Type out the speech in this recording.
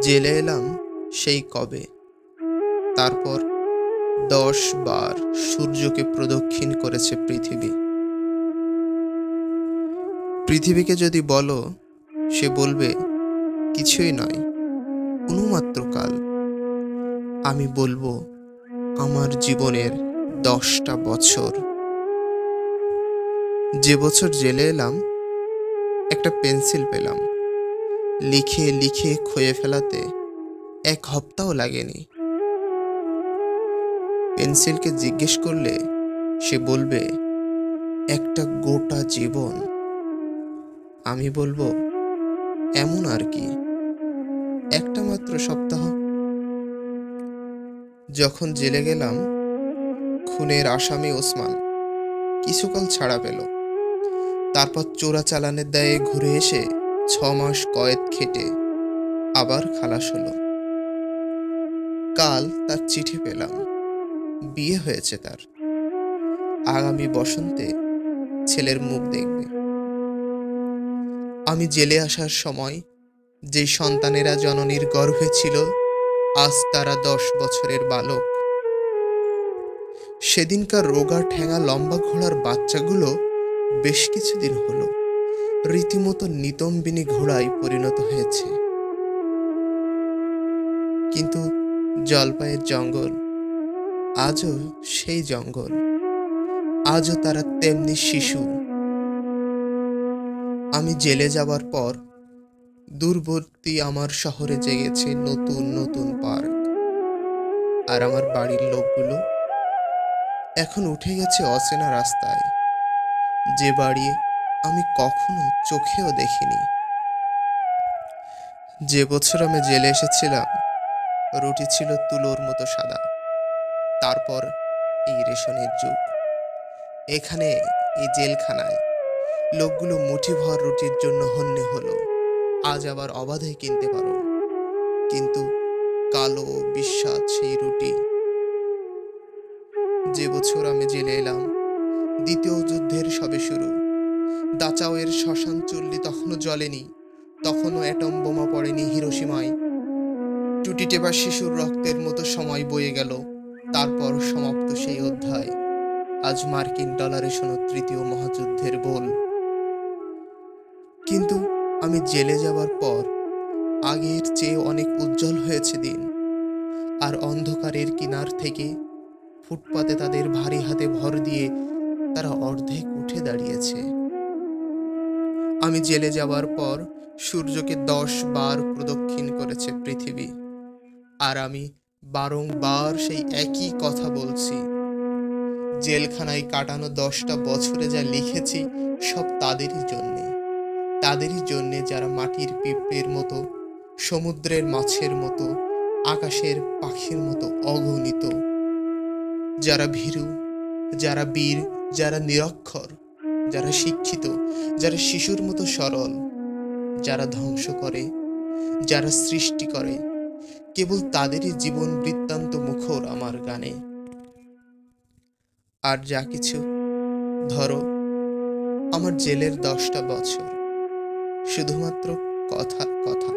জেলে এলাম সেই কবে, তারপর 10 বার সূর্যকে প্রদক্ষিণ করেছে পৃথিবী। পৃথিবীকে যদি বলো, সে বলবে কিছুই নয়, অনুমাত্র কাল। আমি বলবো আমার জীবনের 10টা বছর। যে বছর জেলে এলাম, একটা পেন্সিল পেলাম, লিখে লিখে ক্ষয়ে ফেলাতে 1 সপ্তাহ লাগেনি। পেন্সিলকে জিজ্ঞেস করলে সে বলবে একটা গোটা জীবন। আমি বলবো এমন আর কি, একটা মাত্র সপ্তাহ। যখন জেলে গেলাম, খুনের আসামি ওসমান কিছুকাল ছাড়া পেল। তারপর চোরাচালানের দায়ে ঘুরে এসে 6 মাস কয়েদ খেটে আবার খালাস হলো। কাল তার চিঠি পেলাম, বিয়ে হয়েছে তার। আগামী বসন্তে ছেলের মুখ দেখবে। আমি জেলে আসার সময় যে সন্তানেরা জননীর গর্ভে ছিল, আজ তারা 10 বছরের বালক। সেদিনকার রোগা ঠ্যাঙা লম্বা ঘোড়ার বাচ্চাগুলো বেশ কিছুদিন হলো রীতিমতো নিতম্বিনী ঘোড়ায় পরিণত হয়েছে। কিন্তু জলপাইয়ের জঙ্গল আজও সেই জঙ্গল, আজও তারা তেমনি শিশু। আমি জেলে যাবার পর দূরবর্তী আমার শহরে জেগেছে নতুন নতুন পার্ক। আর আমার বাড়ির লোকগুলো এখন উঠে গেছে অচেনা রাস্তায়, যে বাড়ি আমি কখনো চোখেও দেখিনি। যে বছর আমি জেলে এসেছিলাম, রুটি ছিল তুলোর মতো সাদা। তারপর এই রেশনের যুগ। এখানে এই জেলখানায় লোকগুলো মুঠিভর রুটির জন্য হন্যে হলো। আজ আবার অবাধে কিনতে পারো, কিন্তু কালো বিস্বাদ সেই রুটি। যে বছর আমি জেলে এলাম, দ্বিতীয় যুদ্ধের সবে শুরু। দাচাওয়ের শ্মশান চুল্লি তখনও জ্বলেনি, তখনও অ্যাটম বোমা পড়েনি হিরোশিমায়। টুটি টেপা শিশুর রক্তের মতো সময় বয়ে গেল, তারপর সমাপ্ত সেই অধ্যায়। আজ মার্কিন ডলারে শোনো তৃতীয় মহাযুদ্ধের বল। কিন্তু আমি জেলে যাবার পর আগের চেয়ে অনেক উজ্জ্বল হয়েছে দিন। আর অন্ধকারের কিনার থেকে ফুটপাতে তাদের ভারী হাতে ভর দিয়ে তারা অর্ধেক উঠে দাঁড়িয়েছে। আমি জেলে যাবার পর সূর্যকে 10 বার প্রদক্ষিণ করেছে পৃথিবী। আর আমি বারংবার সেই একই কথা বলছি। জেলখানায় কাটানো 10টা বছরে যা লিখেছি, সব তাদেরই জন্যে। তাদেরই জন্যে যারা মাটির পিঁপড়ের মতো, সমুদ্রের মাছের মতো, আকাশের পাখির মতো অগণিত। যারা ভীরু, যারা বীর, যারা নিরক্ষর, যারা শিক্ষিত, যারা শিশুর মতো সরল, যারা ধ্বংস করে, যারা সৃষ্টি করে, কেবল তাদেরই জীবন বৃত্তান্ত মুখর আমার গানে। আর যা কিছু, ধরো আমার জেলের 10টা বছর, শুধুমাত্র কথা কথা।